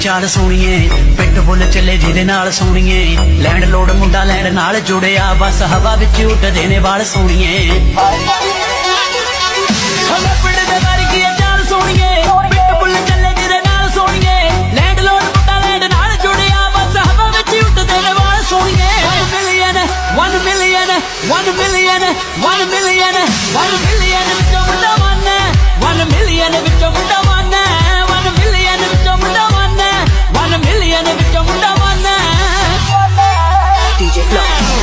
चाल सोनिए pit bull चले जिदे नाल सोनिए लैंडलोड मुंडा लैंड नाल जुड़िया बस हवा विच उड़दे ने वाल सोनिए DJ Flow